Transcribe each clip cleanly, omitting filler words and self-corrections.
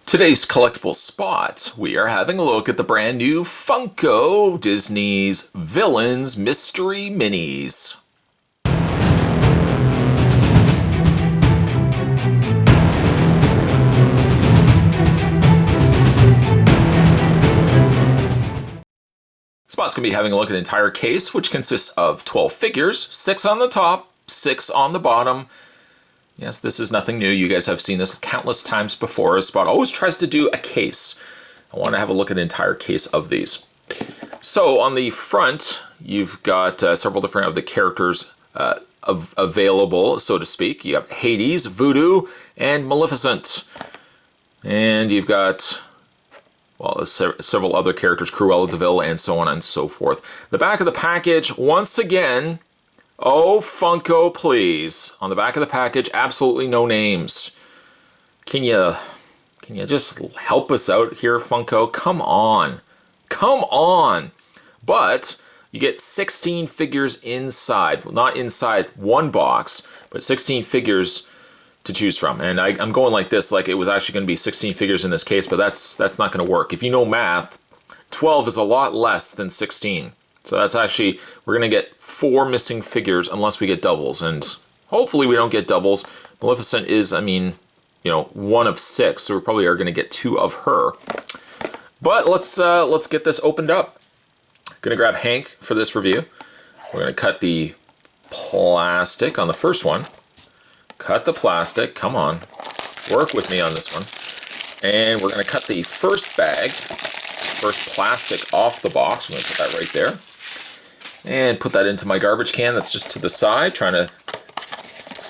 Today's collectible spot, we are having a look at the brand new Funko Disney's Villains Mystery Minis. Spot's going to be having a look at the entire case, which consists of 12 figures, 6 on the top, 6 on the bottom. Yes, this is nothing new. You guys have seen this countless times before. Spot always tries to do a case. I want to have a look at the entire case of these. So on the front, you've got several different of the characters available, so to speak. You have Hades, Voodoo, and Maleficent. And you've got, well, several other characters, Cruella, Deville, and so on and so forth. The back of the package, once again, oh, Funko, please. On the back of the package, absolutely no names. Can you just help us out here, Funko? Come on. Come on. But you get 16 figures inside. Well, not inside one box, but 16 figures to choose from. And I'm going like this, like it was actually going to be 16 figures in this case, but that's not going to work. If you know math, 12 is a lot less than 16. So that's actually, we're going to get 4 missing figures unless we get doubles. And hopefully we don't get doubles. Maleficent is, I mean, you know, 1 of 6. So we probably are going to get 2 of her. But let's get this opened up. Going to grab Hank for this review. We're going to cut the plastic on the first one. Cut the plastic. Come on. Work with me on this one. And we're going to cut the first bag, first plastic off the box. I'm going to put that right there. And put that into my garbage can that's just to the side, trying to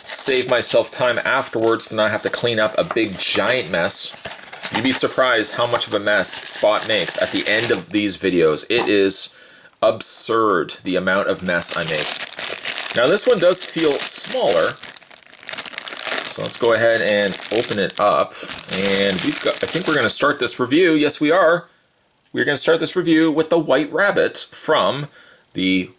save myself time afterwards to not have to clean up a big giant mess. You'd be surprised how much of a mess Spot makes at the end of these videos. It is absurd the amount of mess I make. Now this one does feel smaller. So let's go ahead and open it up. And I think we're going to start this review. Yes, we are. We're going to start this review with the White Rabbit from the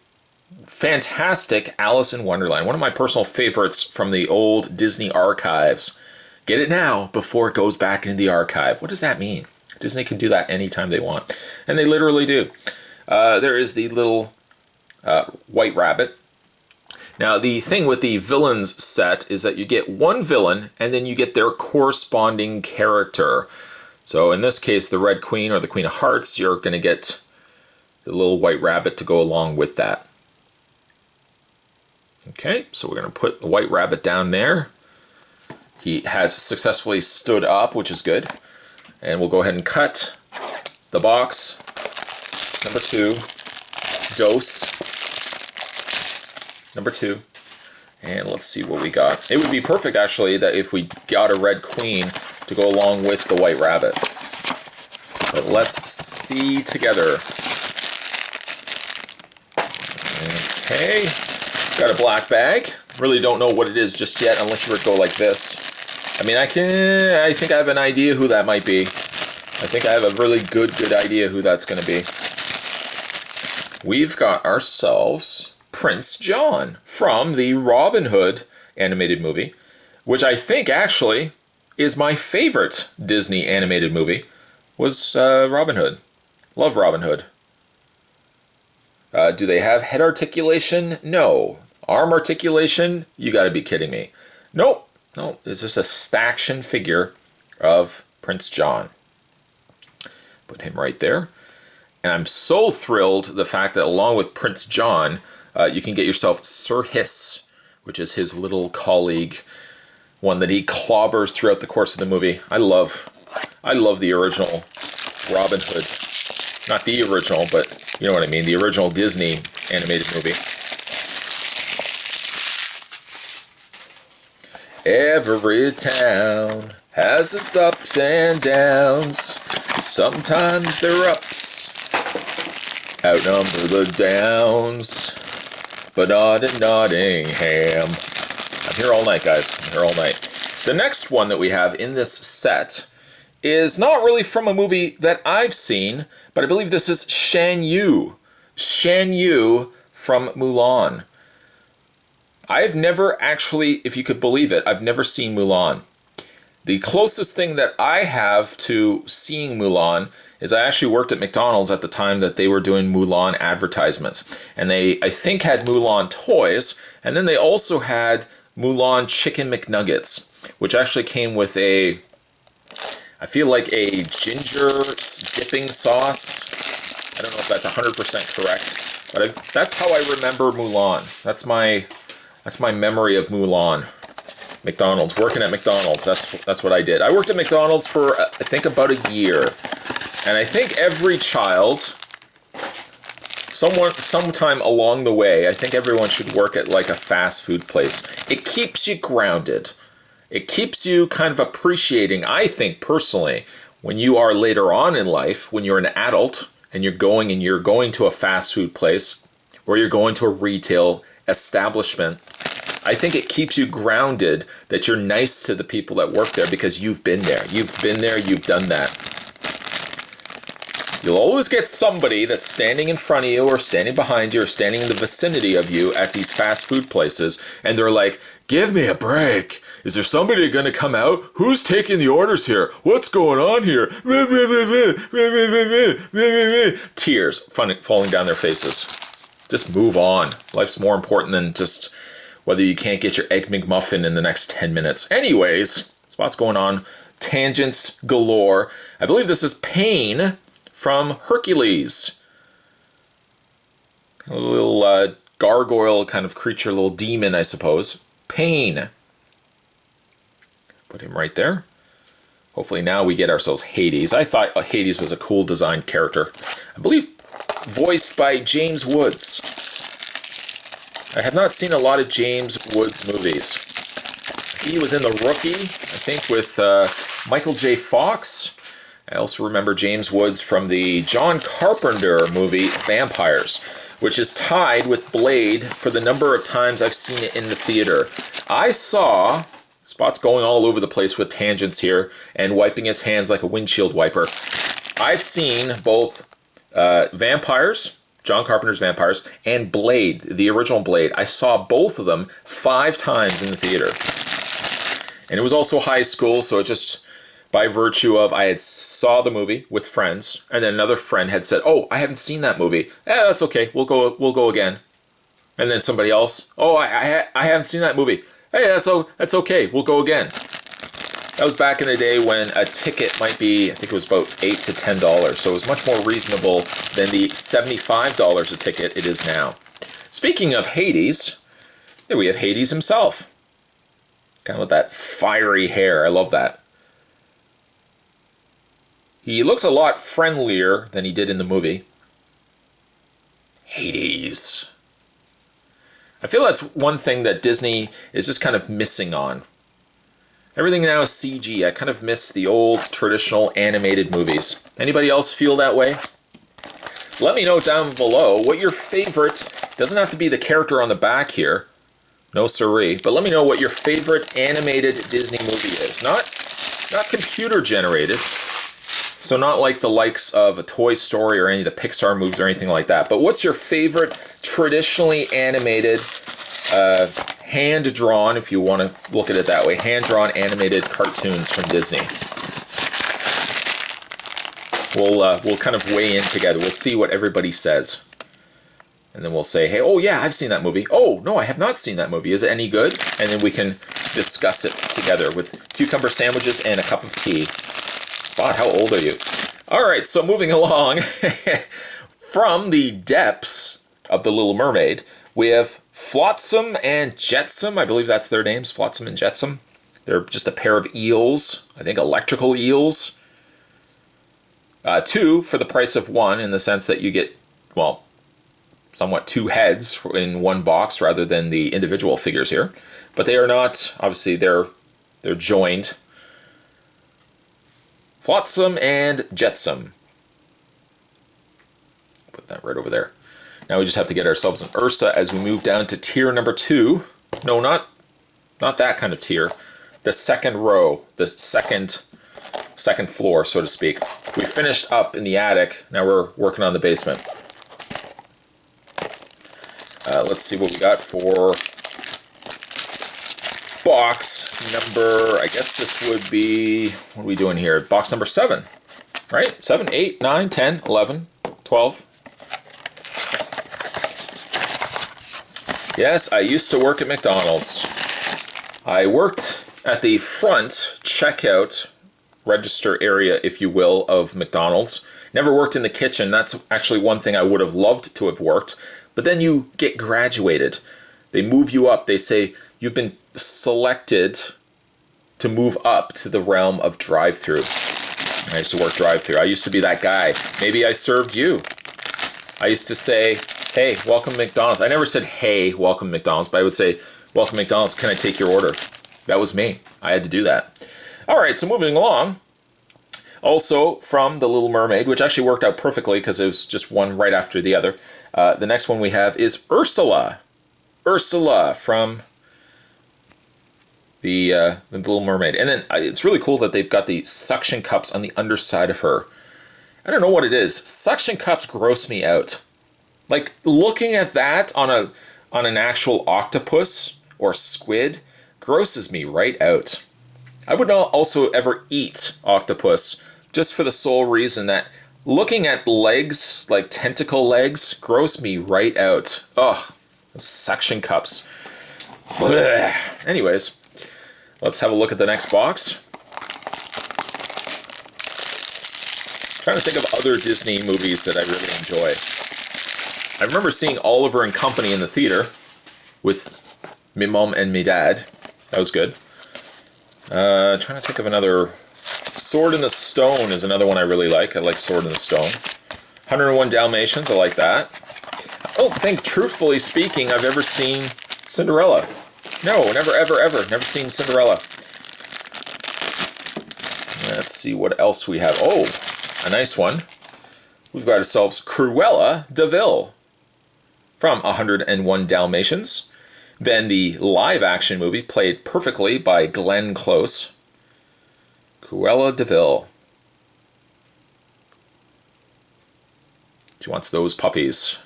fantastic Alice in Wonderland. One of my personal favorites from the old Disney archives. Get it now before it goes back into the archive. What does that mean? Disney can do that anytime they want. And they literally do. There is the little White Rabbit. Now, the thing with the villains set is that you get one villain and then you get their corresponding character. So in this case, the Red Queen or the Queen of Hearts, you're going to get the little White Rabbit to go along with that. Okay, so we're going to put the White Rabbit down there. He has successfully stood up, which is good. And we'll go ahead and cut the box. Number 2. Dose. Number 2. And let's see what we got. It would be perfect, actually, that if we got a Red Queen to go along with the White Rabbit. But let's see together. Okay, got a black bag. Really don't know what it is just yet unless you were to go like this. I mean, I think I have an idea who that might be. I think I have a really good idea who that's going to be. We've got ourselves Prince John from the Robin Hood animated movie, which I think actually is my favorite Disney animated movie, was Robin Hood. Love Robin Hood. Do they have head articulation? No. Arm articulation? You gotta be kidding me. Nope. No, it's just a staction figure of Prince John. Put him right there. And I'm so thrilled the fact that along with Prince John, you can get yourself Sir Hiss, which is his little colleague, one that he clobbers throughout the course of the movie. I love the original Robin Hood. Not the original, but you know what I mean, the original Disney animated movie. Every town has its ups and downs. Sometimes their ups outnumber the downs. But not in Nottingham. I'm here all night, guys. I'm here all night. The next one that we have in this set is not really from a movie that I've seen, but I believe this is Shan Yu. Shan Yu from Mulan. I've never actually, if you could believe it, I've never seen Mulan. The closest thing that I have to seeing Mulan is I actually worked at McDonald's at the time that they were doing Mulan advertisements. And they, I think, had Mulan toys, and then they also had Mulan chicken McNuggets, which actually came with a, I feel like a ginger dipping sauce. I don't know if that's 100% correct, but that's how I remember Mulan. That's my memory of Mulan. McDonald's, working at McDonald's, that's what I did. I worked at McDonald's for, I think, about a year. And I think every child, sometime along the way, I think everyone should work at like a fast food place. It keeps you grounded. It keeps you kind of appreciating, I think personally, when you are later on in life, when you're an adult and you're going to a fast food place or you're going to a retail establishment, I think it keeps you grounded that you're nice to the people that work there because you've been there. You've been there, you've done that. You'll always get somebody that's standing in front of you or standing behind you or standing in the vicinity of you at these fast food places, and they're like, give me a break. Is there somebody going to come out? Who's taking the orders here? What's going on here? Tears falling down their faces. Just move on. Life's more important than just whether you can't get your Egg McMuffin in the next 10 minutes. Anyways, Spot's going on tangents galore. I believe this is Pain from Hercules. A little gargoyle kind of creature, little demon, I suppose. Pain. Put him right there. Hopefully now we get ourselves Hades. I thought Hades was a cool designed character. I believe voiced by James Woods. I have not seen a lot of James Woods movies. He was in The Rookie, I think, with Michael J. Fox. I also remember James Woods from the John Carpenter movie Vampires, which is tied with Blade for the number of times I've seen it in the theater. I saw, Spot's going all over the place with tangents here and wiping his hands like a windshield wiper. I've seen both Vampires, John Carpenter's Vampires, and Blade, the original Blade. I saw both of them 5 times in the theater. And it was also high school, so it just, by virtue of I had saw the movie with friends, and then another friend had said, oh, I haven't seen that movie. That's okay, we'll go again. And then somebody else, oh, I haven't seen that movie. Hey, that's okay, we'll go again. That was back in the day when a ticket might be, I think it was about $8 to $10, so it was much more reasonable than the $75 a ticket it is now. Speaking of Hades, there we have Hades himself. Kind of with that fiery hair, I love that. He looks a lot friendlier than he did in the movie. Hades. I feel that's one thing that Disney is just kind of missing on. Everything now is CG. I kind of miss the old traditional animated movies. Anybody else feel that way? Let me know down below what your favorite, doesn't have to be the character on the back here, no siree, but let me know what your favorite animated Disney movie is. Not computer generated, so not like the likes of a Toy Story or any of the Pixar movies or anything like that, but what's your favorite traditionally animated, hand-drawn, if you want to look at it that way, hand-drawn animated cartoons from Disney? We'll kind of weigh in together. We'll see what everybody says. And then we'll say, hey, oh yeah, I've seen that movie. Oh, no, I have not seen that movie. Is it any good? And then we can discuss it together with cucumber sandwiches and a cup of tea. Spot, how old are you? All right, so moving along. From the depths of The Little Mermaid, we have Flotsam and Jetsam. I believe that's their names, Flotsam and Jetsam. They're just a pair of eels, I think electrical eels. 2 for the price of 1, in the sense that you get, well, somewhat 2 heads in one box rather than the individual figures here. But they are not, obviously they're joined. Flotsam and Jetsam. Put that right over there. Now we just have to get ourselves an Ursa as we move down to tier number 2. No, not that kind of tier. The second row, the second floor, so to speak. We finished up in the attic. Now we're working on the basement. Let's see what we got for box number, I guess this would be, what are we doing here? Box number 7, right? 7, 8, 9, 10, 11, 12. Yes, I used to work at McDonald's. I worked at the front checkout register area, if you will, of McDonald's. Never worked in the kitchen. That's actually one thing I would have loved to have worked. But then you get graduated. They move you up. They say you've been selected to move up to the realm of drive-through. I used to work drive-through. I used to be that guy. Maybe I served you. I used to say, hey, welcome McDonald's. I never said, hey, welcome McDonald's, but I would say, welcome McDonald's, can I take your order? That was me. I had to do that. All right, so moving along. Also from The Little Mermaid, which actually worked out perfectly because it was just one right after the other. The next one we have is Ursula. Ursula from the Little Mermaid. And then it's really cool that they've got the suction cups on the underside of her. I don't know what it is. Suction cups gross me out. Like, looking at that on an actual octopus or squid grosses me right out. I would not also ever eat octopus just for the sole reason that looking at legs, like tentacle legs, gross me right out. Ugh, those suction cups. Blech. Anyways, let's have a look at the next box. Trying to think of other Disney movies that I really enjoy. I remember seeing Oliver and Company in the theater with me mom and me dad. That was good. Trying to think of another. Sword in the Stone is another one I really like. I like Sword in the Stone. 101 Dalmatians, I like that. I don't think, truthfully speaking, I've ever seen Cinderella. No, never, ever, ever. Never seen Cinderella. Let's see what else we have. Oh, a nice one. We've got ourselves Cruella de Vil from 101 Dalmatians. Then the live-action movie played perfectly by Glenn Close. Cruella de Vil. She wants those puppies.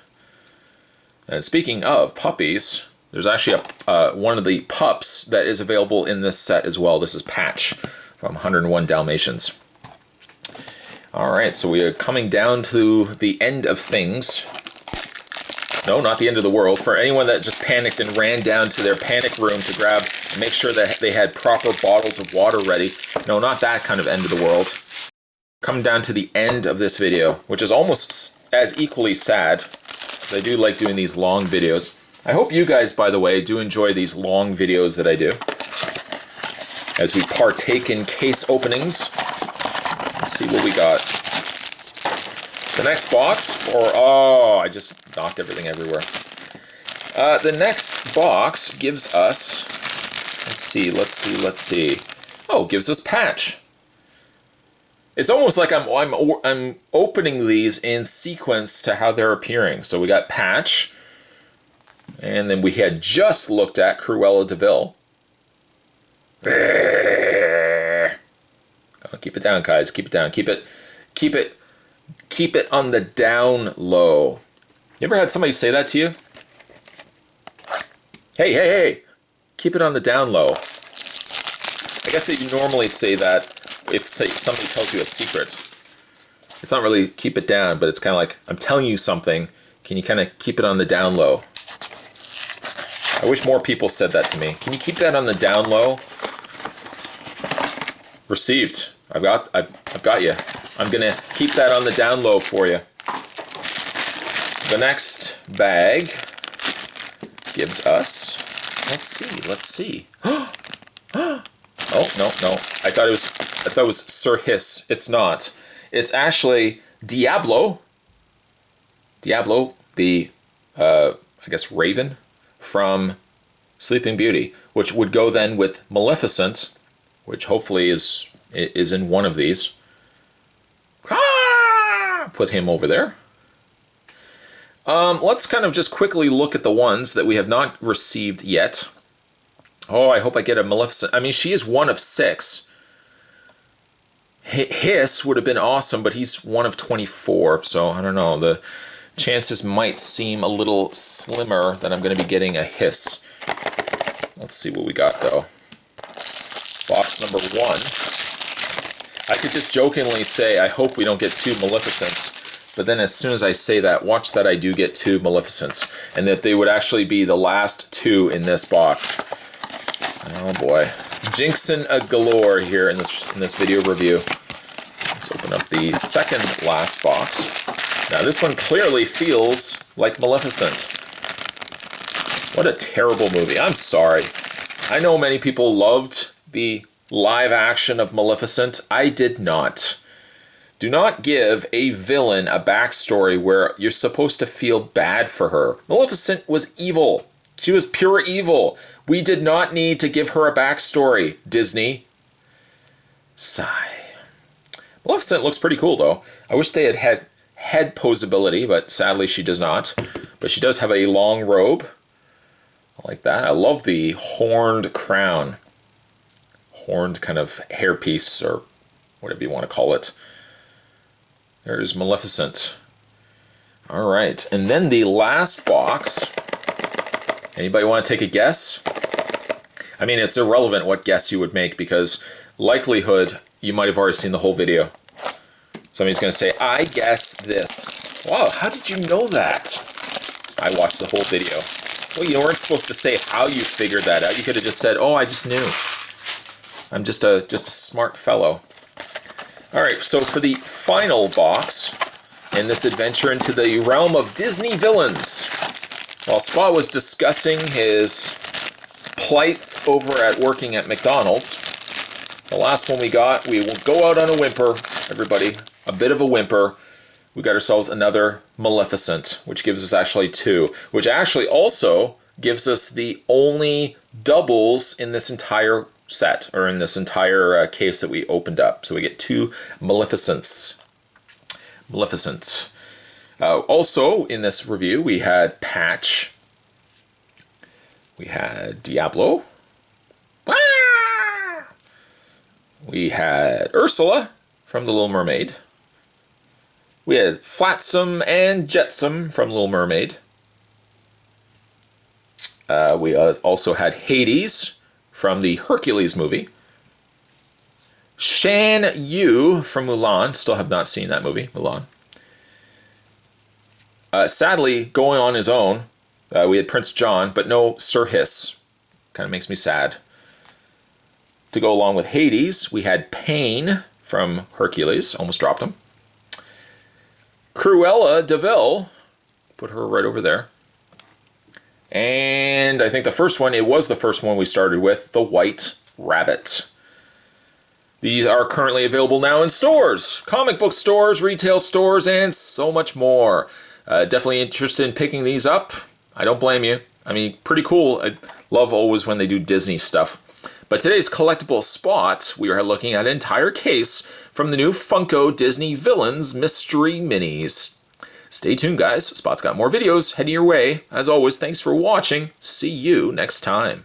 And speaking of puppies, there's actually one of the pups that is available in this set as well. This is Patch from 101 Dalmatians. All right, so we are coming down to the end of things. No, not the end of the world. For anyone that just panicked and ran down to their panic room to grab and make sure that they had proper bottles of water ready. No, not that kind of end of the world. Coming down to the end of this video, which is almost as equally sad. I do like doing these long videos. I hope you guys, by the way, do enjoy these long videos that I do. As we partake in case openings. Let's see what we got. The next box, I just knocked everything everywhere. The next box gives us, let's see. Oh, gives us Patch. It's almost like I'm opening these in sequence to how they're appearing. So we got Patch, and then we had just looked at Cruella de Vil. Oh, keep it down, guys. Keep it down. Keep it on the down low. You ever had somebody say that to you? Hey, keep it on the down low. I guess they normally say that if somebody tells you a secret. It's not really keep it down, but it's kind of like, I'm telling you something, can you kind of keep it on the down low? I wish more people said that to me. Can you keep that on the down low? Received. I've got you. I'm gonna keep that on the down low for you. The next bag gives us. Let's see. Oh no. I thought it was Sir Hiss. It's not. It's actually Diablo. Diablo, the I guess Raven from Sleeping Beauty, which would go then with Maleficent, which hopefully is in one of these. Put him over there. Let's kind of just quickly look at the ones that we have not received yet. Oh, I hope I get a Maleficent. I mean, she is one of 6. Hiss would have been awesome, but he's one of 24, so I don't know. The chances might seem a little slimmer that I'm going to be getting a Hiss. Let's see what we got, though. box number 1. I could just jokingly say, I hope we don't get 2 Maleficents. But then as soon as I say that, watch that I do get 2 Maleficents. And that they would actually be the last 2 in this box. Oh boy. Jinxin' a galore here in this video review. Let's open up the second last box. Now this one clearly feels like Maleficent. What a terrible movie. I'm sorry. I know many people loved the live action of Maleficent. I did not. Do not give a villain a backstory where you're supposed to feel bad for her. Maleficent was evil. She was pure evil. We did not need to give her a backstory, Disney. Sigh. Maleficent looks pretty cool, though. I wish they had head posability, but sadly she does not. But she does have a long robe. I like that. I love the horned crown. Horned kind of hairpiece, or whatever you want to call it. There's Maleficent. All right, and then the last box. Anybody want to take a guess? I mean, it's irrelevant what guess you would make because likelihood you might have already seen the whole video. Somebody's going to say, I guess this. Wow, how did you know that? I watched the whole video. Well, you weren't supposed to say how you figured that out. You could have just said, oh, I just knew. I'm just a smart fellow. All right, so for the final box in this adventure into the realm of Disney villains, while Spot was discussing his plights over at working at McDonald's, the last one we got, we will go out on a whimper, everybody, a bit of a whimper. We got ourselves another Maleficent, which gives us actually 2, which actually also gives us the only doubles in this entire set, or in this entire case that we opened up. So we get 2 Maleficents. Maleficent. Also in this review we had Patch. We had Diablo. Ah! We had Ursula from The Little Mermaid. We had Flotsam and Jetsam from Little Mermaid. We also had Hades from the Hercules movie. Shan Yu from Mulan. Still have not seen that movie, Mulan. Sadly, going on his own, we had Prince John, but no Sir Hiss. Kind of makes me sad. To go along with Hades, we had Pain from Hercules. Almost dropped him. Cruella DeVille. Put her right over there. And I think the first one, it was the first one we started with, the White Rabbit. These are currently available now in stores, comic book stores, retail stores, and so much more. Definitely interested in picking these up. I don't blame you. I mean, pretty cool. I love always when they do Disney stuff. But today's collectible spot, we are looking at an entire case from the new Funko Disney Villains Mystery Minis. Stay tuned, guys. Spot's got more videos heading your way. As always, thanks for watching. See you next time.